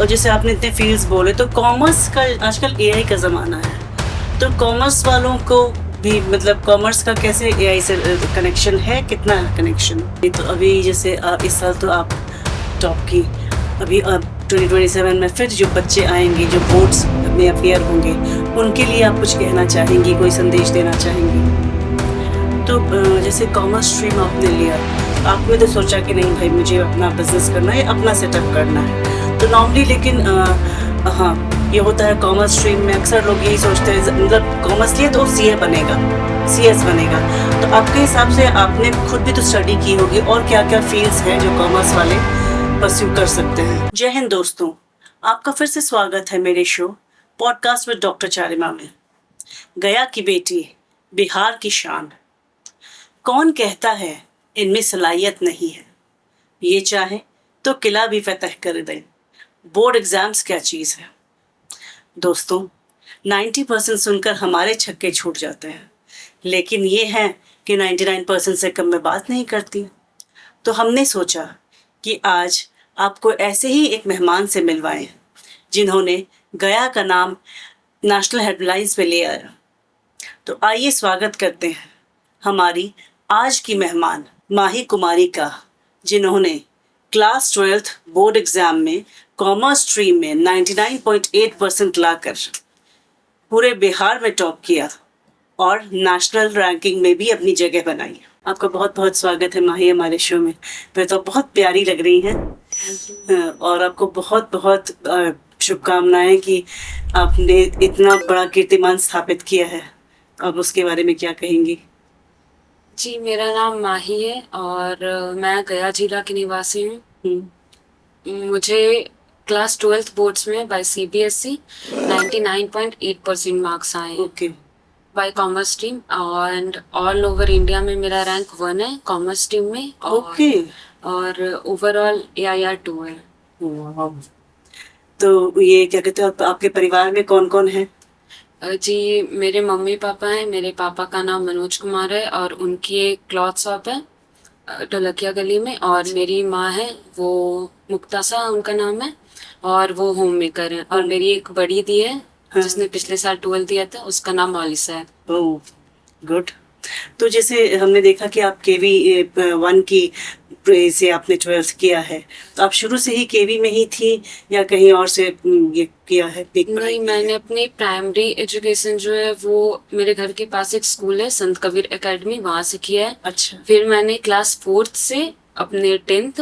तो जैसे आपने इतने फील्ड्स बोले, तो कॉमर्स का आजकल एआई का ज़माना है, तो कॉमर्स वालों को भी मतलब कॉमर्स का कैसे एआई से कनेक्शन है, कितना कनेक्शन? तो अभी जैसे इस साल तो आप टॉप की, अभी अब 2027 में फिर जो बच्चे आएंगे जो बोर्ड्स में अपियर होंगे, उनके लिए आप कुछ कहना चाहेंगी, कोई संदेश देना चाहेंगी? तो जैसे कॉमर्स स्ट्रीम आपने लिया, आपने तो सोचा कि नहीं भाई मुझे अपना बिजनेस करना है, अपना सेटअप करना है, तो नॉर्मली लेकिन हाँ ये होता है कॉमर्स स्ट्रीम में अक्सर लोग यही सोचते हैं, मतलब कॉमर्स लिए तो सीए बनेगा, सीएस बनेगा। तो आपके हिसाब से आपने खुद भी तो स्टडी की होगी, और क्या क्या फील्ड्स हैं जो कॉमर्स वाले परस्यू कर सकते हैं? जय हिंद दोस्तों, आपका फिर से स्वागत है मेरे शो पॉडकास्ट विद डॉक्टर चारिमा में। गया की बेटी, बिहार की शान, कौन कहता है इनमें सलाहियत नहीं है, ये चाहे तो किला भी फतह कर दे, बोर्ड एग्जाम्स क्या चीज़ है। दोस्तों 90% सुनकर हमारे छक्के छूट जाते हैं, लेकिन ये है कि 99% से कम में बात नहीं करती। तो हमने सोचा कि आज आपको ऐसे ही एक मेहमान से मिलवाएं जिन्होंने गया का नाम नेशनल हेडलाइंस पे ले आया। तो आइए स्वागत करते हैं हमारी आज की मेहमान माही कुमारी का, जिन्होंने क्लास 12th बोर्ड एग्जाम में कॉमर्स स्ट्रीम में 99.8% लाकर पूरे बिहार में टॉप किया और नेशनल रैंकिंग में भी अपनी जगह बनाई। आपका बहुत बहुत स्वागत है माही हमारे शो में। मैं तो बहुत प्यारी लग रही हैं और आपको बहुत बहुत शुभकामनाएं कि आपने इतना बड़ा कीर्तिमान स्थापित किया है। अब उसके बारे में क्या कहेंगी? जी, मेरा नाम माही है और मैं गया जिला की निवासी हूँ। मुझे क्लास 12th बोर्ड्स में बाय सीबीएसई 99.8% मार्क्स आए okay. By commerce stream, and all over India में मेरा रैंक 1 है कॉमर्स स्ट्रीम में। ओके। और ओवरऑल AIR 2 है। तो ये क्या कहते हो, आपके परिवार में कौन कौन है? जी, मेरे मम्मी पापा हैं। मेरे पापा का नाम मनोज कुमार है और उनकी एक क्लॉथ शॉप है ढोलकिया गली में। और मेरी माँ है, वो मुक्तासा उनका नाम है, और वो होम मेकर है। और मेरी एक बड़ी दी है जिसने पिछले साल 12 दिया था, उसका नाम मौलिसा है। Oh good. तो जैसे हमने देखा कि आप केवी 1 की से आपने 12th किया है, तो आप शुरू से ही केवी में ही थी या कहीं और से ये किया है? नहीं, मैंने अपनी प्राइमरी एजुकेशन जो है वो मेरे घर के पास एक स्कूल है संत कबीर एकेडमी, वहाँ से किया है। अच्छा। फिर मैंने क्लास 4th से अपने 10th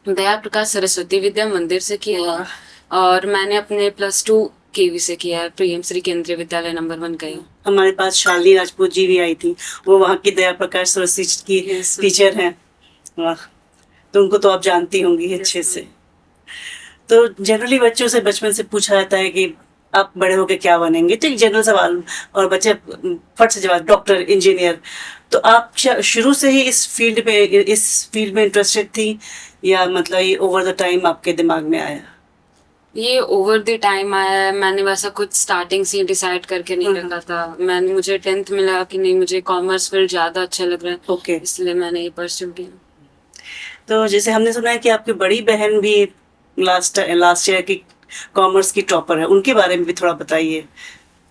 दया प्रकाश सरस्वती विद्या मंदिर से किया है। और मैंने अपने +2 केवी से किया है, प्रियम श्री केंद्रीय विद्यालय नंबर 1 गई। हमारे पास शालिनी राजपूत जी भी आई थी, वो वहाँ की दया प्रकाश सरस्वती की टीचर हैं। वाह, तो उनको तो आप जानती होंगी अच्छे से। तो जनरली बच्चों से बचपन से पूछा जाता है कि आप बड़े होकर क्या बनेंगे, तो एक जनरल सवाल, और बच्चे फट से जवाब डॉक्टर, इंजीनियर। तो आप शुरू से ही इस फील्ड में इंटरेस्टेड थी, या मतलब ये ओवर द टाइम आपके दिमाग में आया? ये ओवर द टाइम आया है। मैंने वैसा कुछ स्टार्टिंग से डिसाइड करके नहीं रखा था। मुझे 10th में लगा कि नहीं, मुझे कॉमर्स फील्ड ज्यादा अच्छा लग रहा है। ओके। इसलिए मैंने ये परस्यू किया। तो जैसे हमने सुना है कि आपकी बड़ी बहन भी लास्ट ईयर की कॉमर्स की टॉपर है, उनके बारे में भी थोड़ा बताइए।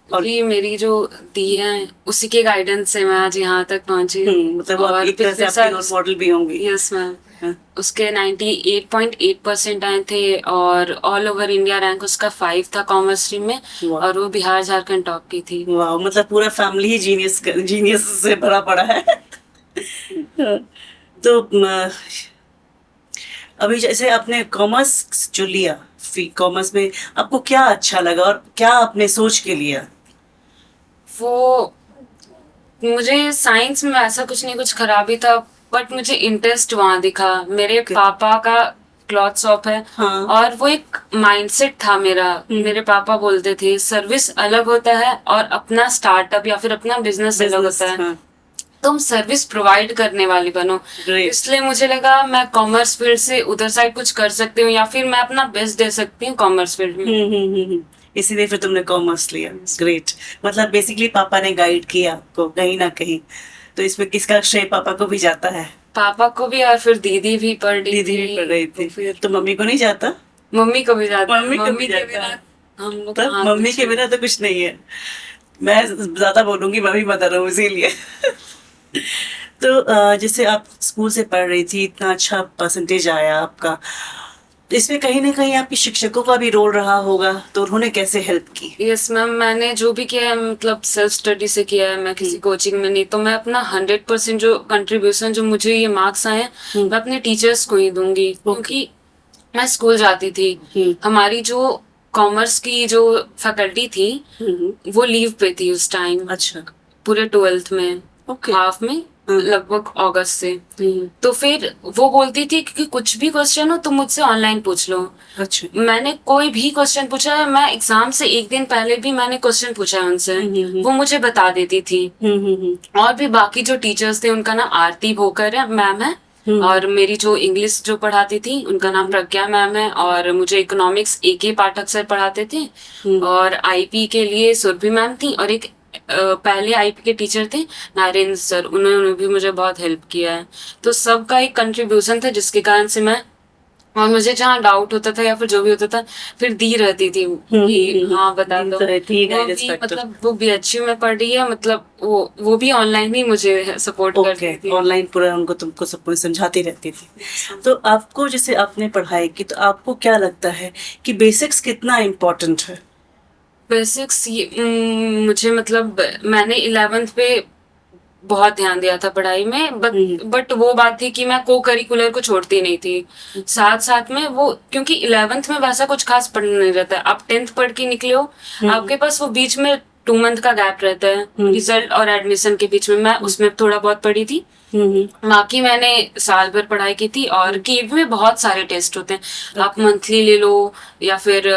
और ये मेरी जो दी है उसी के गाइडेंस से मैं आज यहाँ तक पहुंची। मतलब वो एक तरह से आपकी रोल मॉडल भी होंगी। Yes ma'am. उसके 98.8% आए थे और ऑल ओवर इंडिया रैंक उसका 5 था कॉमर्स स्ट्रीम में, और वो बिहार झारखंड टॉप की थी। वाह, मतलब पूरा फैमिली ही जीनियस से भरा पड़ा है। तो अभी जैसे आपने कॉमर्स जो लिया, कॉमर्स में आपको क्या अच्छा लगा और क्या आपने सोच के लिया? वो मुझे साइंस में ऐसा कुछ नहीं, कुछ खराबी था, बट मुझे इंटरेस्ट वहाँ दिखा। मेरे पापा का क्लॉथ शॉप है। हाँ। और वो एक माइंडसेट था मेरा। मेरे पापा बोलते थे सर्विस अलग होता है और अपना स्टार्टअप या फिर अपना बिजनेस अलग होता है। हाँ। तुम सर्विस प्रोवाइड करने वाली बनो। इसलिए मुझे लगा मैं कॉमर्स फील्ड से उधर साइड कुछ कर सकती हूँ, या फिर मैं अपना बेस्ट दे सकती हूँ कॉमर्स फील्ड में। इसीलिए फिर तुमने कॉमर्स लिया। ग्रेट। मतलब बेसिकली पापा ने गाइड किया आपको कहीं ना कहीं, तो इसमें किसका श्रेय पापा को भी जाता है? पापा को भी, और फिर दीदी भी पढ़ रही थी। तो मम्मी को नहीं जाता? मम्मी को भी जाता है, मम्मी को भी मम्मी के जाता बिना है। हम लोग तब कहाँ मम्मी कुछ। के बिना तो कुछ नहीं है। मैं ज्यादा बोलूंगी, मैं भी मदर हूँ इसीलिए। तो जैसे आप स्कूल से पढ़ रही थी, इतना अच्छा परसेंटेज आया आपका, तो इसमें कहीं ना कहीं आपके शिक्षकों का भी रोल रहा होगा, तो उन्होंने कैसे हेल्प की? यस मैम, मैंने जो भी किया है मतलब सेल्फ स्टडी से किया है, मैं किसी कोचिंग में नहीं। तो मैं अपना 100% जो कंट्रीब्यूशन, जो मुझे ये मार्क्स आए हैं, मैं अपने टीचर्स को ही दूंगी, क्योंकि मैं स्कूल जाती थी। हमारी जो कॉमर्स की जो फैकल्टी थी वो लीव पे थी उस टाइम, अच्छा। पूरे 12th में, ओके। हाफ में, लगभग अगस्त से। तो फिर वो बोलती थी कि कुछ भी क्वेश्चन हो तो मुझसे ऑनलाइन पूछ लो। अच्छा। मैंने कोई भी क्वेश्चन पूछा है, मैं एग्जाम से एक दिन पहले भी मैंने क्वेश्चन पूछा है उनसे, वो मुझे बता देती थी। और भी बाकी जो टीचर्स थे, उनका नाम आरती भोकर है मैम है, और मेरी जो इंग्लिश जो पढ़ाती थी उनका नाम प्रज्ञा मैम है, और मुझे इकोनॉमिक्स AK पाठक सर पढ़ाते थे, और आईपी के लिए सुरभि मैम थी, और एक पहले आईपी के टीचर थे नारेंद्र सर, उन्होंने भी मुझे बहुत हेल्प किया है। तो सबका एक कंट्रीब्यूशन था, जिसके कारण से मैं, और मुझे जहाँ डाउट होता था या फिर जो भी होता था, फिर दी रहती थी कि हाँ बता दो। तो थी वो गाइडेंस भी फैक्टर। मतलब वो BHU में पढ़ रही है, मतलब वो भी ऑनलाइन ही मुझे सपोर्ट करती ओके, थी। ऑनलाइन पूरा उनको तुमको सब कुछ समझाती रहती थी। तो आपको, जैसे आपने पढ़ाई की, तो आपको क्या लगता है कि बेसिक्स कितना इम्पोर्टेंट है? बेसिक्स मुझे मतलब मैंने 11th पे बहुत ध्यान दिया था पढ़ाई में, बट वो बात थी कि मैं को करिकुलर को छोड़ती नहीं थी। साथ साथ में वो, क्योंकि 11th में वैसा कुछ खास पढ़ना नहीं रहता है। आप 10th पढ़ के निकले हो, आपके पास वो बीच में 2 मंथ का गैप रहता है रिजल्ट और एडमिशन के बीच में। मैं उसमें थोड़ा बहुत पढ़ी थी, बाकी मैंने साल भर पढ़ाई की थी। और केवी में बहुत सारे टेस्ट होते हैं, आप मंथली ले लो या फिर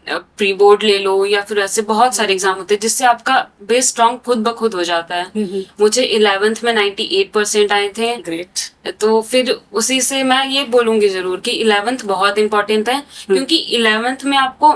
प्री बोर्ड ले लो, या फिर ऐसे बहुत सारे एग्जाम होते हैं जिससे आपका बेस स्ट्रांग खुद ब खुद हो जाता है। मुझे 11th में 98% आए थे। ग्रेट। तो फिर उसी से मैं ये बोलूंगी जरूर कि 11th बहुत इंपॉर्टेंट है, क्योंकि 11th में आपको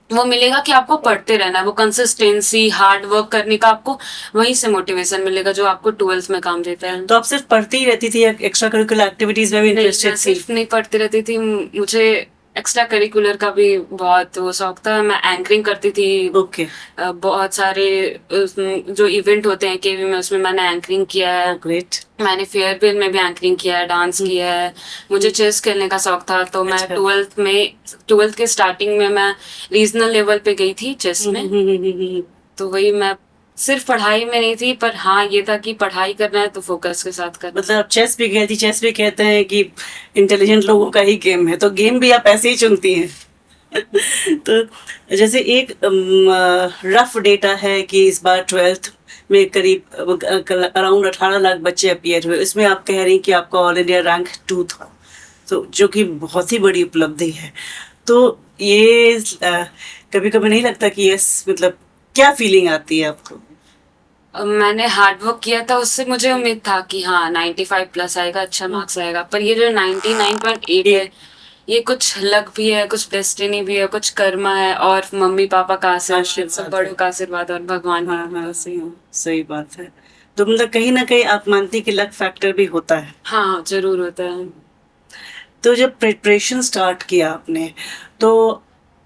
वो मिलेगा कि आपको पढ़ते रहना है, वो कंसिस्टेंसी, हार्ड वर्क करने का आपको वहीं से मोटिवेशन मिलेगा, जो आपको 12th में काम देता है। तो आप सिर्फ पढ़ती ही रहती थी या एक्स्ट्रा करिकुलर एक्टिविटीज में भी नहीं, इंटरेस्टेड मैं थी? सिर्फ नहीं पढ़ती रहती थी, मुझे एक्स्ट्रा करिकुलर का भी बहुत वो शौक था। मैं एंकरिंग करती थी। ओके। बहुत सारे जो इवेंट होते हैं केवी में, उसमें मैंने एंकरिंग किया है। ग्रेट। मैंने फेयरवेल में भी एंकरिंग किया है, डांस किया है। मुझे चेस खेलने का शौक था, तो मैं अच्छा। 12th के स्टार्टिंग में मैं रीजनल लेवल पे गई थी चेस में। तो वही, मैं सिर्फ पढ़ाई में नहीं थी, पर हाँ ये था कि पढ़ाई करना है तो फोकस के साथ करना। मतलब आप चेस भी खेलती? चेस भी कहते हैं कि इंटेलिजेंट लोगों का ही गेम है, तो गेम भी आप ऐसे ही चुनती हैं। तो जैसे एक रफ डेटा है कि इस बार 12th में करीब अराउंड 18 लाख बच्चे अपीयर हुए, उसमें आप कह रही कि आपका ऑल इंडिया रैंक 2 था, तो जो कि बहुत ही बड़ी उपलब्धि है। तो ये कभी कभी नहीं लगता कि यस, मतलब क्या फीलिंग आती है आपको? मैंने हार्ड वर्क किया था, उससे मुझे उम्मीद था कि हाँ 95+ आएगा, अच्छा मार्क्स आएगा। पर ये जो 99.8 है, ये कुछ लक भी है, कुछ डेस्टिनी भी है, कुछ कर्मा है, और मम्मी पापा का आशीर्वाद, सब बड़ों का आशीर्वाद, और भगवान का। हाँ, सही बात है। तो मतलब कहीं ना कहीं आप मानती हैं कि लक फैक्टर भी होता है? हाँ जरूर होता है। तो जब प्रिपरेशन स्टार्ट किया आपने, तो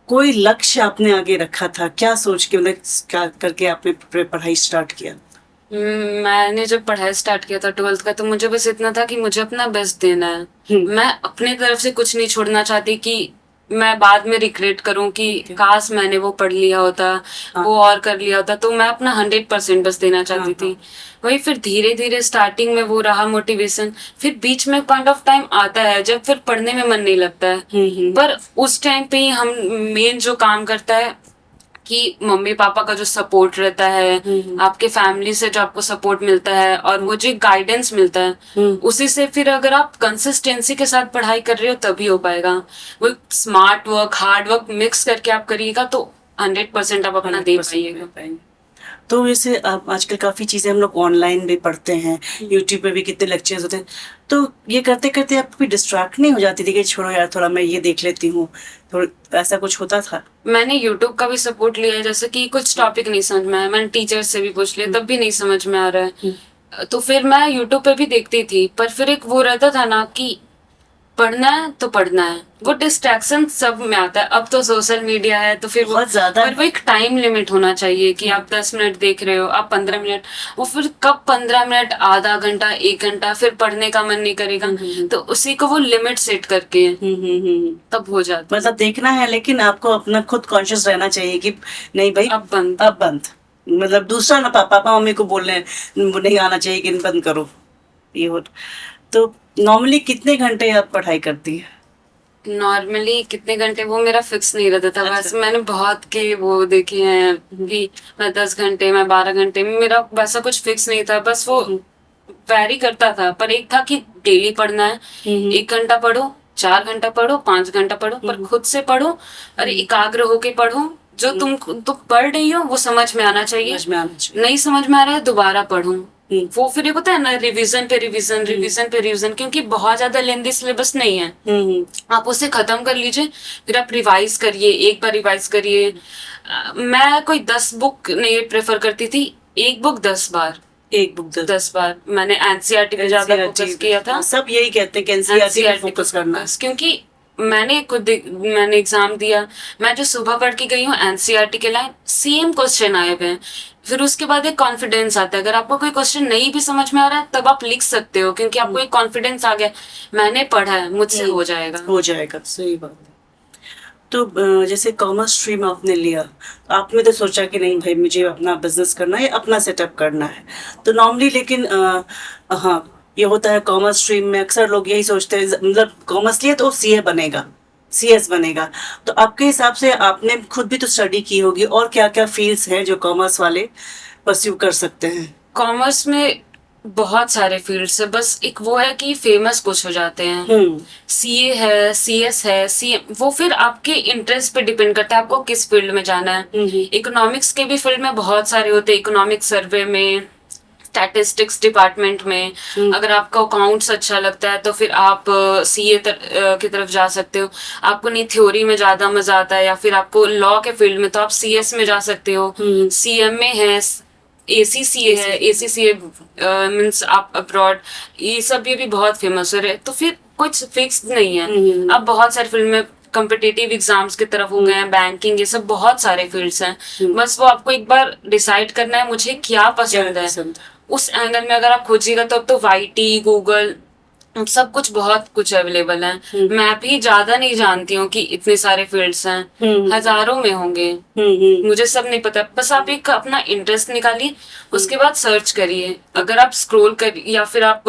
कोई लक्ष्य आपने आगे रखा था क्या? सोच के मतलब क्या करके आपने पढ़ाई स्टार्ट किया? मैंने जब पढ़ाई स्टार्ट किया था 12th का, तो मुझे बस इतना था कि मुझे अपना बेस्ट देना है। मैं अपने तरफ से कुछ नहीं छोड़ना चाहती कि मैं बाद में रिग्रेट करूं कि काश मैंने वो पढ़ लिया होता, वो और कर लिया होता। तो मैं अपना 100% बस देना चाहती थी। वही फिर धीरे धीरे स्टार्टिंग में वो रहा मोटिवेशन, फिर बीच में पॉइंट ऑफ टाइम आता है जब फिर पढ़ने में मन नहीं लगता है। पर उस टाइम पे ही हम मेन जो काम करता है कि मम्मी पापा का जो सपोर्ट रहता है, आपके फैमिली से जो आपको सपोर्ट मिलता है, और वो जो गाइडेंस मिलता है, उसी से फिर अगर आप कंसिस्टेंसी के साथ पढ़ाई कर रहे हो तभी हो पाएगा। वो smart work, hard work mix करके आप करिएगा तो 100% आप अपना दे पाइएगा। तो वैसे आप आजकल काफ़ी चीज़ें हम लोग ऑनलाइन भी पढ़ते हैं, यूट्यूब पे भी कितने लेक्चर्स होते हैं, तो ये करते करते आप कभी डिस्ट्रैक्ट नहीं हो जाती थी कि छोड़ो यार थोड़ा मैं ये देख लेती हूँ, थोड़ा ऐसा कुछ होता था? मैंने यूट्यूब का भी सपोर्ट लिया है, जैसे कि कुछ टॉपिक नहीं समझ में आया, मैंने टीचर से भी पूछ लिया, तब भी नहीं समझ में आ रहा है, तो फिर मैं यूट्यूब पे भी देखती थी। पर फिर एक वो रहता था ना कि पढ़ना है तो पढ़ना है, वो डिस्ट्रैक्शन सब में आता है। अब तो सोशल मीडिया है तो फिर वो, बहुत ज्यादा पर वो एक टाइम लिमिट होना चाहिए कि आप 10 मिनट देख रहे हो, आप 15 मिनट, वो फिर कब 15 मिनट, आधा घंटा, 1 घंटा, फिर पढ़ने का मन नहीं करेगा। तो उसी को वो लिमिट सेट करके तब हो जाता है। मतलब देखना है, लेकिन आपको अपना खुद कॉन्शियस रहना चाहिए कि नहीं भाई अब बंद। अब बंद। मतलब दूसरा ना पापा मम्मी को बोलने नहीं आना चाहिए कि बंद करो ये हो। तो नॉर्मली कितने घंटे आप पढ़ाई करती है? नॉर्मली कितने घंटे वो मेरा फिक्स नहीं रहता था। बस मैंने बहुत के वो देखे हैं कि मैं 10 घंटे, मैं 12 घंटे, मेरा वैसा कुछ फिक्स नहीं था। बस वो वैरी करता था, पर एक था कि डेली पढ़ना है। 1 घंटा पढ़ो, 4 घंटा पढ़ो, 5 घंटा पढ़ो, पर खुद से पढ़ो और एकाग्र होके पढ़ो। जो तुम पढ़ रही हो वो समझ में आना चाहिए। समझ में आना चाहिए। नहीं समझ में आ रहा है दोबारा पढ़ो। वो फिर ये होता है ना, रिवीजन पे रिवीजन, रिवीजन पे रिवीजन, क्योंकि बहुत ज्यादा लेंदी सिलेबस नहीं है। आप उसे खत्म कर लीजिए, फिर आप रिवाइज करिए, एक बार रिवाइज करिए। मैं कोई 10 बुक नहीं प्रेफर करती थी, एक बुक 10 बार। एक बुक 10 बार मैंने एनसीईआरटी पे ज्यादा फोकस किया था। सब यही कहते हैं कि एनसीईआरटी पे फोकस करना है। क्योंकि मैंने एग्जाम दिया, मैं जो सुबह पढ़ के गई हूँ एनसीईआरटी के लाइन, सेम क्वेश्चन आए हुए हैं। फिर उसके बाद एक कॉन्फिडेंस आता है, अगर आपको कोई क्वेश्चन नहीं भी समझ में आ रहा है तब आप लिख सकते हो, क्योंकि आपको एक कॉन्फिडेंस आ गया, मैंने पढ़ा है, मुझसे हो जाएगा। हो जाएगा, सही बात है। तो जैसे कॉमर्स स्ट्रीम आपने लिया, आपने तो सोचा कि नहीं भाई मुझे अपना बिजनेस करना है, अपना सेटअप करना है। तो नॉर्मली लेकिन हाँ ये होता है कॉमर्स स्ट्रीम में, अक्सर लोग यही सोचते हैं मतलब कॉमर्स लिए तो सीए बनेगा, सीएस बनेगा। तो आपके हिसाब से आपने खुद भी तो स्टडी की होगी, और क्या क्या फील्ड्स हैं जो कॉमर्स वाले परस्यू कर सकते हैं? कॉमर्स में बहुत सारे फील्ड्स है, बस एक वो है कि फेमस कुछ हो जाते हैं। सीए है, सीएस है, सी, वो फिर आपके इंटरेस्ट पे डिपेंड करता है आपको किस फील्ड में जाना है। इकोनॉमिक्स के भी फील्ड में बहुत सारे होते हैं, इकोनॉमिक सर्वे में, स्टैटिस्टिक्स डिपार्टमेंट में। अगर आपको अकाउंट्स अच्छा लगता है तो फिर आप सीए की तरफ जा सकते हो। आपको नहीं थ्योरी में ज्यादा मजा आता है या फिर आपको लॉ के फील्ड में, तो आप सीएस में जा सकते हो। सीएमए है, एसीसीए है, एसीसीए मीन्स आप अब्रॉड, ये सब ये भी बहुत फेमस हो रहे। तो फिर कुछ फिक्स नहीं है। अब बहुत सारे फील्ड में कॉम्पिटिटिव एग्जाम्स की तरफ हो गए हैं, बैंकिंग, ये सब बहुत सारे फील्ड्स हैं। बस वो आपको एक बार डिसाइड करना है मुझे क्या पसंद है। उस एंगल में अगर आप खोजिएगा तो अब तो वाईटी, गूगल, सब कुछ बहुत कुछ अवेलेबल है। मैं भी ज्यादा नहीं जानती हूँ कि इतने सारे फील्ड्स हैं, हजारों में होंगे। मुझे सब नहीं पता। बस आप एक अपना इंटरेस्ट निकालिए, उसके बाद सर्च करिए। अगर आप स्क्रॉल कर या फिर आप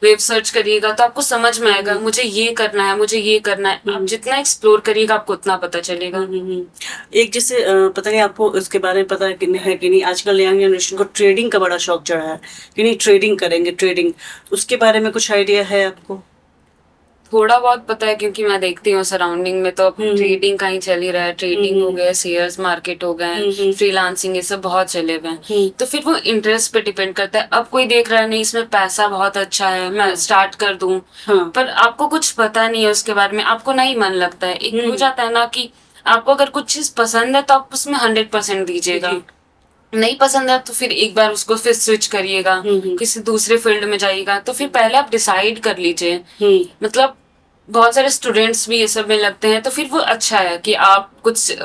वेब सर्च करिएगा तो आपको समझ में आएगा मुझे ये करना है, मुझे ये करना है। आप जितना एक्सप्लोर करिएगा आपको उतना पता चलेगा। एक जैसे पता नहीं आपको उसके बारे में पता है कि नहीं, आजकल यंग जनरेशन को ट्रेडिंग का बड़ा शौक चढ़ा है कि नहीं ट्रेडिंग करेंगे, ट्रेडिंग, उसके बारे में कुछ आइडिया है आपको? थोड़ा बहुत पता है, क्योंकि मैं देखती हूँ सराउंडिंग में तो ट्रेडिंग का ही चल ही रहा है। ट्रेडिंग हो गया, शेयर्स मार्केट हो गए, फ्रीलांसिंग, ये सब बहुत चले हुए हैं। तो फिर वो इंटरेस्ट पे डिपेंड करता है। अब कोई देख रहा है नहीं इसमें पैसा बहुत अच्छा है, मैं स्टार्ट कर दूं, पर आपको कुछ पता नहीं है उसके बारे में, आपको नहीं मन लगता है। एक हो जाता है ना कि आपको अगर कुछ चीज पसंद है तो आप उसमें 100% दीजिएगा, नहीं पसंद है तो फिर एक बार उसको फिर स्विच करिएगा, किसी दूसरे फील्ड में जाइएगा। तो फिर पहले आप डिसाइड कर लीजिए। मतलब बहुत सारे स्टूडेंट्स भी ये सब में लगते हैं, तो फिर वो अच्छा है कि आप कुछ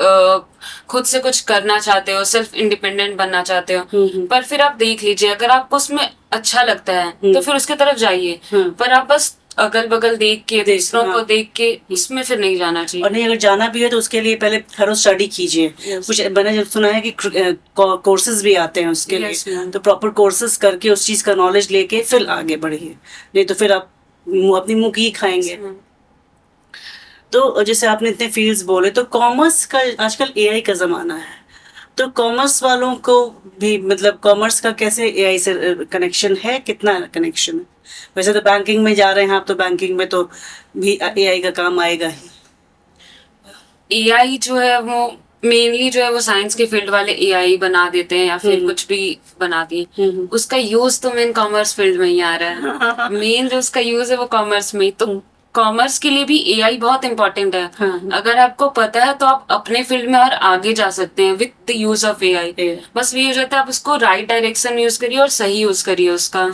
खुद से कुछ करना चाहते हो, सेल्फ इंडिपेंडेंट बनना चाहते हो। पर फिर आप देख लीजिए, अगर आपको उसमें अच्छा लगता है तो फिर उसके तरफ जाइए। पर आप बस अगल बगल देख के, दूसरों को देख के उसमें फिर नहीं जाना चाहिए। और नहीं, अगर जाना भी है तो उसके लिए पहले थोड़ा स्टडी कीजिए। कुछ मैंने जब सुना है कि कोर्सेज भी आते हैं उसके लिए, तो प्रॉपर कोर्सेज करके उस चीज का नॉलेज लेके फिर आगे बढ़िए, नहीं तो फिर आप अपनी मुंह की खाएंगे। तो जैसे आपने इतने फील्ड्स बोले, तो कॉमर्स का आजकल एआई का जमाना है, तो कॉमर्स वालों को भी मतलब कॉमर्स का कैसे एआई से कनेक्शन है, कितना कनेक्शन है? वैसे तो बैंकिंग में जा रहे हैं आप, तो बैंकिंग में तो भी एआई का काम आएगा ही। एआई जो है वो मेनली जो है वो साइंस के फील्ड वाले एआई बना देते हैं या फिर कुछ भी बना दिए। उसका यूज तो मेन कॉमर्स फील्ड में ही आ रहा है। मेन जो उसका यूज है वो कॉमर्स में ही। तो कॉमर्स के लिए भी एआई बहुत इंपॉर्टेंट है। अगर आपको पता है तो आप अपने फील्ड में और आगे जा सकते हैं with the use of AI. बस ये हो जाता है आप उसको राइट डायरेक्शन यूज करिए और सही यूज करिए उसका।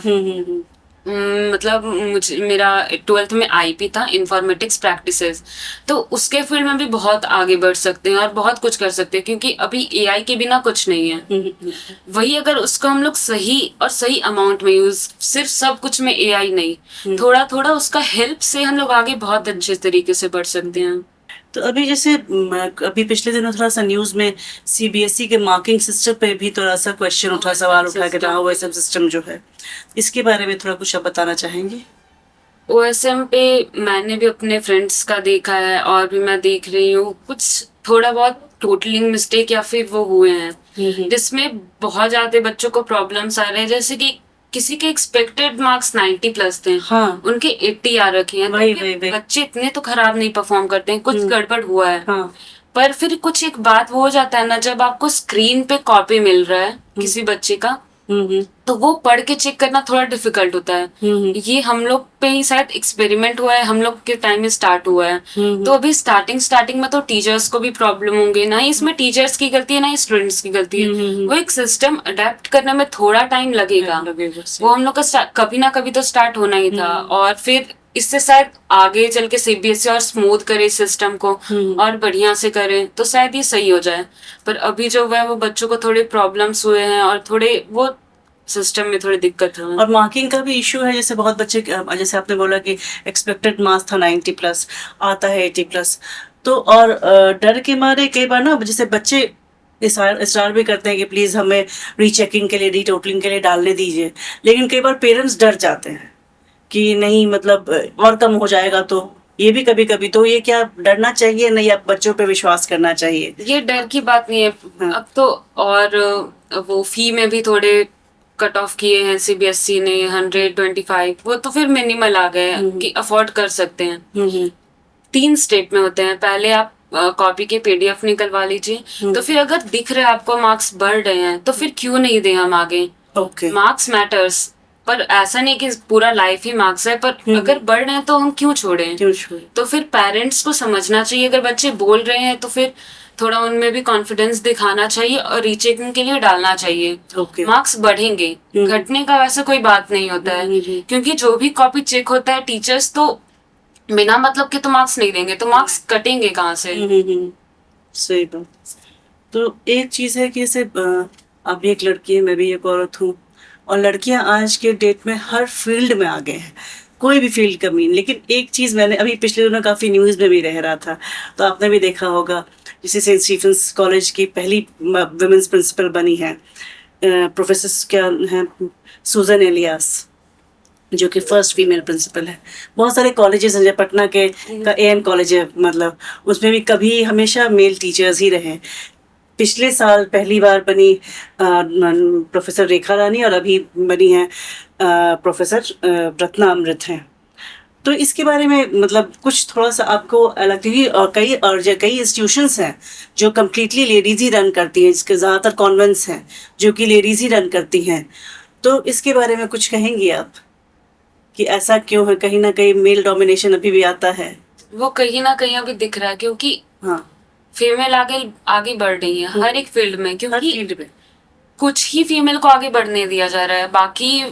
मतलब मुझे मेरा 12th में आईपी था, इंफॉर्मेटिक्स प्रैक्टिसेस, तो उसके फील्ड में भी बहुत आगे बढ़ सकते हैं और बहुत कुछ कर सकते हैं, क्योंकि अभी एआई के बिना कुछ नहीं है। वही अगर उसको हम लोग सही और सही अमाउंट में यूज, सिर्फ सब कुछ में एआई नहीं, थोड़ा थोड़ा उसका हेल्प से हम लोग आगे बहुत अच्छे तरीके से बढ़ सकते हैं। तो अभी जैसे अभी पिछले दिनों थोड़ा सा न्यूज में सीबीएसई के मार्किंग सिस्टम पे भी थोड़ा सा क्वेश्चन उठा, सवाल उठा के रहा ओएसएम सिस्टम जो है, इसके बारे में थोड़ा कुछ आप बताना चाहेंगे? ओएसएम पे मैंने भी अपने फ्रेंड्स का देखा है और भी मैं देख रही हूँ, कुछ थोड़ा बहुत टोटलिंग मिस्टेक या फिर वो हुए हैं, जिसमें बहुत ज्यादा बच्चों को प्रॉब्लम्स आ रहे हैं। जैसे कि किसी के एक्सपेक्टेड मार्क्स 90 प्लस थे, हाँ, उनके 80 आ रखे हैं। वही तो वही वही बच्चे इतने तो खराब नहीं परफॉर्म करते हैं, कुछ गड़बड़ हुआ है। हाँ, पर फिर कुछ एक बात वो हो जाता है ना, जब आपको स्क्रीन पे कॉपी मिल रहा है किसी बच्चे का, तो वो पढ़ के चेक करना थोड़ा डिफिकल्ट होता है। ये हम लोग पे ही शायद एक्सपेरिमेंट हुआ है, हम लोग के टाइम में स्टार्ट हुआ है। तो अभी स्टार्टिंग में तो टीचर्स को भी प्रॉब्लम होंगे, ना ही इसमें टीचर्स की गलती है ना ही स्टूडेंट्स की गलती है। वो एक सिस्टम अडेप्ट करने में थोड़ा टाइम लगेगा। वो हम लोग का कभी ना कभी तो स्टार्ट होना ही था, और फिर इससे शायद आगे चल के सीबीएसई और स्मूथ करे सिस्टम को और बढ़िया से करे, तो शायद ये सही हो जाए। पर अभी जो है वो बच्चों को थोड़े प्रॉब्लम्स हुए हैं और थोड़े वो सिस्टम में थोड़ी दिक्कत है। और मार्किंग का भी इशू है, जैसे बहुत बच्चे जैसे आपने बोला कि एक्सपेक्टेड मार्क्स था 90 प्लस, आता है 80 प्लस, तो और डर के मारे कई बार ना जैसे बच्चे इसरार भी करते हैं कि प्लीज हमें रीचेकिंग के लिए, रीटोटलिंग के लिए डालने दीजिए, लेकिन कई बार पेरेंट्स डर जाते हैं कि नहीं मतलब और कम हो जाएगा, तो ये भी कभी कभी, तो ये क्या डरना चाहिए नहीं, आप बच्चों पे विश्वास करना चाहिए? ये डर की बात नहीं है। हाँ। अब तो और वो फी में भी थोड़े कट ऑफ किए हैं सीबीएसई ने, 125, वो तो फिर मिनिमल आ गए हैं कि अफोर्ड कर सकते हैं। 3 स्टेप में होते हैं, पहले आप कॉपी के पीडीएफ निकलवा लीजिए, तो फिर अगर दिख रहा है आपको मार्क्स बढ़ रहे हैं, तो फिर क्यों नहीं दें हम आगे। ओके। मार्क्स मैटर्स, पर ऐसा नहीं कि पूरा लाइफ ही मार्क्स है, पर अगर बढ़ रहे हैं तो हम क्यों छोड़ें। क्यों छोड़े? तो फिर पेरेंट्स को समझना चाहिए, अगर बच्चे बोल रहे हैं तो फिर थोड़ा उनमें भी कॉन्फिडेंस दिखाना चाहिए और रीचेकिंग के लिए डालना चाहिए। ओके। मार्क्स बढ़ेंगे, घटने का वैसे कोई बात नहीं होता है, क्योंकि जो भी कॉपी चेक होता है टीचर्स तो बिना मतलब के तो मार्क्स नहीं देंगे, तो मार्क्स कटेंगे कहाँ से। सही बात। तो एक चीज है कि जैसे आप भी एक लड़की है, मैं भी एक औरत हूँ, और लड़कियां आज के डेट में हर फील्ड में आगे हैं, कोई भी फील्ड कमी नहीं। लेकिन एक चीज मैंने अभी पिछले दिनों काफी न्यूज में भी रह रहा था, तो आपने भी देखा होगा, जैसे सेंट स्टीफेंस कॉलेज की पहली वुमेन्स प्रिंसिपल बनी है, प्रोफेसर क्या है, सुजन एलियास, जो कि फर्स्ट फीमेल प्रिंसिपल है। बहुत सारे कॉलेजेस हैं, जैसे पटना के का एएन कॉलेज है, मतलब उसमें भी कभी हमेशा मेल टीचर्स ही रहे। पिछले साल पहली बार बनी प्रोफेसर रेखा रानी, और अभी बनी है प्रोफेसर रत्ना अमृत हैं। तो इसके बारे में मतलब कुछ थोड़ा सा आपको अलग, क्योंकि कई इंस्टीट्यूशंस हैं जो कम्प्लीटली लेडीज ही रन करती हैं, जिसके ज़्यादातर कॉन्वेंट्स हैं जो कि लेडीज ही रन करती हैं। तो इसके बारे में कुछ कहेंगी आप कि ऐसा क्यों है? कहीं ना कहीं मेल डोमिनेशन अभी भी आता है। वो कहीं ना कहीं अभी दिख रहा है, क्योंकि हाँ, फीमेल आगे आगे बढ़ रही है हर एक फील्ड में, हर क्योंकि फील्ड में कुछ ही फीमेल को आगे बढ़ने दिया जा रहा है। बाकी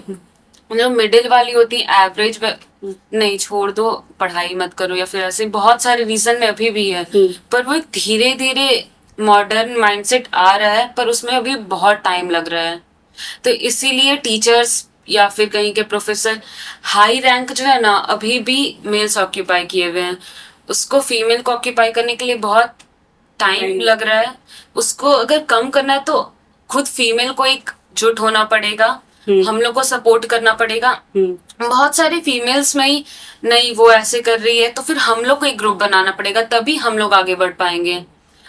जो मिडिल वाली होती है, एवरेज नहीं, छोड़ दो, पढ़ाई मत करो, या फिर ऐसे बहुत सारे रीजन में अभी भी है। पर वो एक धीरे धीरे मॉडर्न माइंडसेट आ रहा है, पर उसमें अभी बहुत टाइम लग रहा है। तो इसीलिए टीचर्स या फिर कहीं के प्रोफेसर, हाई रैंक जो है ना, अभी भी मेल्स ऑक्यूपाई किए हुए हैं। उसको फीमेल को ऑक्यूपाई करने के लिए बहुत टाइम लग रहा है। उसको अगर कम करना है तो खुद फीमेल को एक जुट होना पड़ेगा, हम लोग को सपोर्ट करना पड़ेगा। बहुत सारी फीमेल्स में ही नहीं वो ऐसे कर रही है, तो फिर हम लोग को एक ग्रुप बनाना पड़ेगा, तभी हम लोग आगे बढ़ पाएंगे।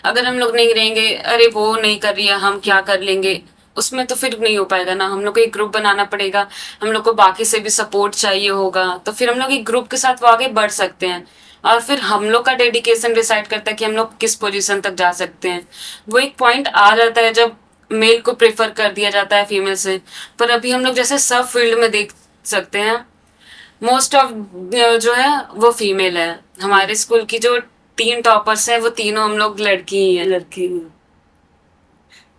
अगर हम लोग नहीं रहेंगे, अरे वो नहीं कर रही है हम क्या कर लेंगे, उसमें तो फिर नहीं हो पाएगा ना। हम लोग को एक ग्रुप बनाना पड़ेगा, हम लोग को बाकी से भी सपोर्ट चाहिए होगा, तो फिर हम लोग एक ग्रुप के साथ वो आगे बढ़ सकते हैं। और फिर हम लोग का डेडिकेशन डिसाइड करता है कि हम लोग किस पोजीशन तक जा सकते हैं। वो एक पॉइंट आ जाता है जब मेल को प्रेफर कर दिया जाता है फीमेल से। पर अभी हम लोग जैसे सब फील्ड में देख सकते हैं, मोस्ट ऑफ जो है वो फीमेल है। हमारे स्कूल की जो 3 टॉपर्स हैं वो तीनों हम लोग लड़की ही हैं। लड़की।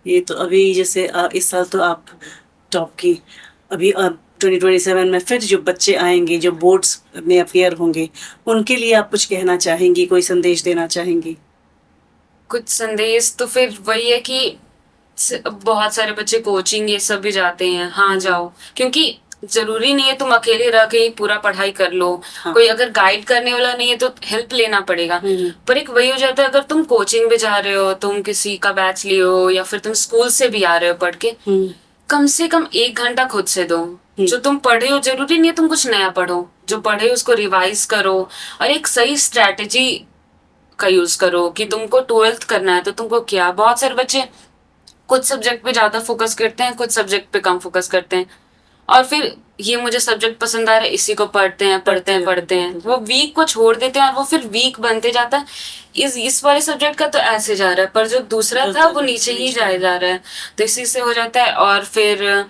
ये तो अभी जैसे इस साल तो आप टॉप की, अभी 2027 में फिर जो बच्चे आएंगे, जो बोर्ड्स में अपियर होंगे, उनके लिए आप कुछ कहना चाहेंगी, कोई संदेश देना चाहेंगी? कुछ संदेश तो फिर वही है कि बहुत सारे बच्चे कोचिंग ये सब भी जाते हैं, हाँ जाओ, क्योंकि जरूरी नहीं है तुम अकेले रह के ही पूरा पढ़ाई कर लो। हाँ। कोई अगर गाइड करने वाला नहीं है तो हेल्प लेना पड़ेगा। पर एक वही हो जाता है, अगर तुम कोचिंग भी जा रहे हो, तुम किसी का बैच लिए हो या फिर तुम स्कूल से भी आ रहे हो पढ़ के, कम से कम 1 घंटा खुद से दो। जो तुम पढ़े हो, जरूरी नहीं है तुम कुछ नया पढ़ो, जो पढ़े उसको रिवाइज करो और एक सही स्ट्रैटेजी का यूज करो कि तुमको 12th करना है तो तुमको क्या। बहुत सारे बच्चे कुछ सब्जेक्ट पे ज्यादा फोकस करते हैं, कुछ सब्जेक्ट पे कम फोकस करते हैं, और फिर ये मुझे सब्जेक्ट पसंद आ रहा है इसी को पढ़ते हैं, वो वीक को छोड़ देते हैं और वो फिर वीक बनते जाता है। इस वाले सब्जेक्ट का तो ऐसे जा रहा है, पर जो दूसरा था वो नीचे ही जाए जा रहा है, तो इसी से हो जाता है। और फिर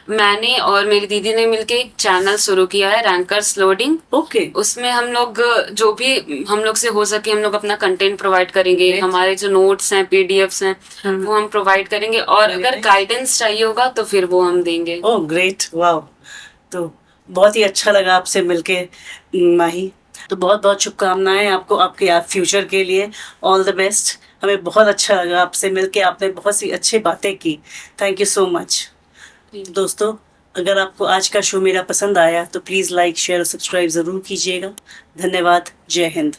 मैंने और मेरी दीदी ने मिलके एक चैनल शुरू किया है, रैंकर्स लोडिंग। ओके। उसमें हम लोग जो भी हम लोग से हो सके हम लोग अपना कंटेंट प्रोवाइड करेंगे। हमारे जो नोट्स हैं, पीडीएफ्स हैं, वो हम प्रोवाइड करेंगे, और अगर गाइडेंस चाहिए होगा तो फिर वो हम देंगे। Oh great, wow. तो बहुत ही अच्छा लगा आपसे मिलके माही। तो बहुत बहुत शुभकामनाएं आपको, आपके फ्यूचर के लिए। All the best. हमें बहुत अच्छा लगा आपसे मिलके, आपने बहुत सी अच्छी बातें की। Thank you so much. दोस्तों, अगर आपको आज का शो मेरा पसंद आया तो प्लीज़ लाइक, शेयर और सब्सक्राइब ज़रूर कीजिएगा। धन्यवाद। जय हिंद।